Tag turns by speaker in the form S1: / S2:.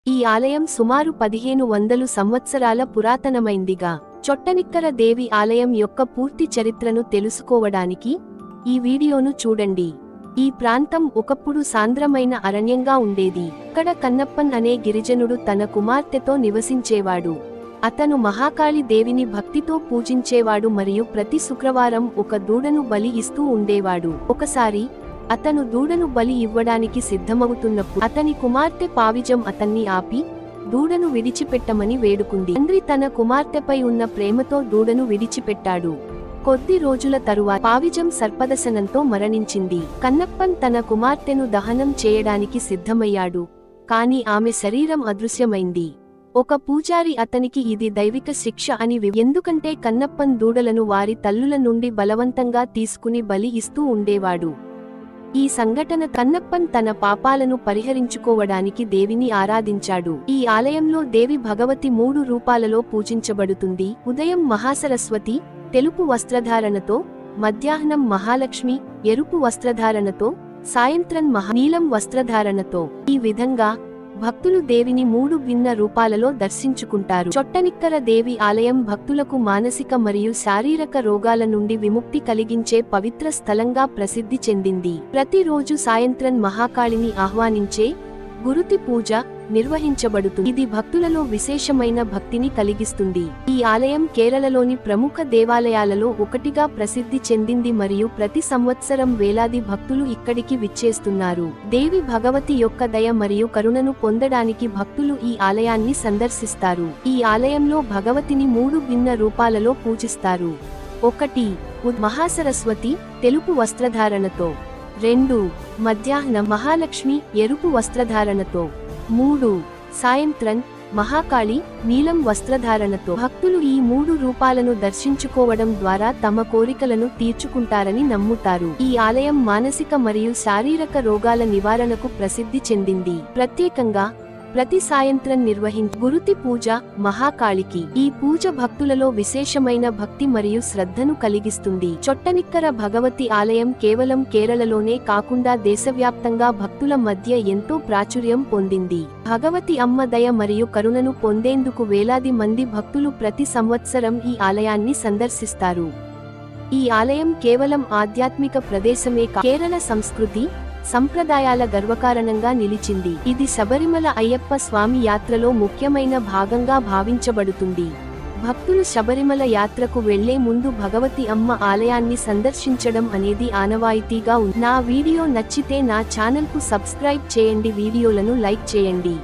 S1: ఈ ఆలయం సుమారు 1500 సంవత్సరాల పురాతనమైందిగా. చొట్టనిక్కర దేవి ఆలయం యొక్క పూర్తి చరిత్రను తెలుసుకోవడానికి ఈ వీడియోను చూడండి. ఈ ప్రాంతం ఒకప్పుడు సాంద్రమైన అరణ్యంగా ఉండేది. ఇక్కడ కన్నప్పన్ అనే గిరిజనుడు తన కుమార్తెతో నివసించేవాడు. అతను మహాకాళి దేవిని భక్తితో పూజించేవాడు మరియు ప్రతి శుక్రవారం ఒక దూడను బలి ఇస్తూ ఉండేవాడు. ఒకసారి అతను దూడను బలి ఇవ్వడానికి సిద్ధమవుతున్నప్పుడు అతని కుమార్తె పావిజం అతన్ని ఆపి దూడను విడిచిపెట్టమని వేడుకుంది. తండ్రి తన కుమార్తెపై ఉన్న ప్రేమతో దూడను విడిచిపెట్టాడు. కొద్ది రోజుల తరువాత పావిజం సర్పదశనంతో మరణించింది. కన్నప్పన్ తన కుమార్తెను దహనం చేయడానికి సిద్ధమయ్యాడు, కాని ఆమె శరీరం అదృశ్యమైంది. ఒక పూజారి అతనికి ఇది దైవిక శిక్ష అని ఎందుకంటే కన్నప్పన్ దూడలను వారి తల్లుల నుండి బలవంతంగా తీసుకుని బలి ఇస్తూ ఉండేవాడు. ఈ సంఘటన కన్నప్పన్ తన పాపాలను పరిహరించుకోవడానికి దేవిని ఆరాధించాడు. ఈ ఆలయంలో దేవి భగవతి 3 రూపాలలో పూజించబడుతుంది. ఉదయం మహాసరస్వతి తెలుపు వస్త్రధారణతో, మధ్యాహ్నం మహాలక్ష్మి ఎరుపు వస్త్రధారణతో, సాయంత్రం నీలం వస్త్రధారణతో. ఈ విధంగా భక్తులు దేవిని 3 భిన్న రూపాలలో దర్శించుకుంటారు. చొట్టనిక్కర దేవి ఆలయం భక్తులకు మానసిక మరియు శారీరక రోగాల నుండి విముక్తి కలిగించే పవిత్ర స్థలంగా ప్రసిద్ధి చెందింది. ప్రతిరోజు సాయంత్రం మహాకాళిని ఆహ్వానించే గురుతి పూజ నిర్వహించబడుతుంది. ఇది భక్తులలో విశేషమైన భక్తిని కలిగిస్తుంది. ఈ ఆలయం కేరళలోని ప్రముఖ దేవాలయాలలో ఒకటిగా ప్రసిద్ధి చెందింది మరియు ప్రతి సంవత్సరం వేలాది భక్తులు ఇక్కడికి విచ్చేస్తున్నారు. దేవి భగవతి యొక్క దయ మరియు కరుణను పొందడానికి భక్తులు ఈ ఆలయాన్ని సందర్శిస్తారు. ఈ ఆలయంలో భగవతిని 3 భిన్న రూపాలలో పూజిస్తారు. 1. మహాసరస్వతి తెలుపు వస్త్రధారణతో. 2. మధ్యాహ్నం మహాలక్ష్మి ఎరుపు వస్త్రధారణతో. 3. సాయంత్రం మహాకాళి నీలం వస్త్రధారణతో. భక్తులు ఈ 3 రూపాలను దర్శించుకోవడం ద్వారా తమ కోరికలను తీర్చుకుంటారని నమ్ముతారు. ఈ ఆలయం మానసిక మరియు శారీరక రోగాల నివారణకు ప్రసిద్ధి చెందింది. ప్రత్యేకంగా ప్రతి సాయంత్రం నిర్వహించే గురుతి పూజ మహాకాళికి. ఈ పూజ భక్తులలో విశేషమైన భక్తి మరియు శ్రద్ధను కలిగిస్తుంది. చొట్టనిక్కర భగవతి ఆలయం కేవలం కేరళలోనే కాకుండా దేశవ్యాప్తంగా భక్తుల మధ్య ఎంతో ప్రాచుర్యం పొందింది. భగవతి అమ్మ దయ మరియు కరుణను పొందేందుకు వేలాది మంది భక్తులు ప్రతి సంవత్సరం ఈ ఆలయాన్ని సందర్శిస్తారు. ఈ ఆలయం కేవలం ఆధ్యాత్మిక ప్రదేశమే కాదు, కేరళ సంస్కృతి సంప్రదాయాల గర్వకారణంగా నిలిచింది. ఇది శబరిమల అయ్యప్ప స్వామి యాత్రలో ముఖ్యమైన భాగంగా భావించబడుతుంది. భక్తులు శబరిమల యాత్రకు వెళ్లే ముందు భగవతి అమ్మ ఆలయాన్ని సందర్శించడం అనేది ఆనవాయితీగా ఉంది. నా వీడియో నచ్చితే నా ఛానల్కు సబ్స్క్రైబ్ చేయండి, వీడియోలను లైక్ చేయండి.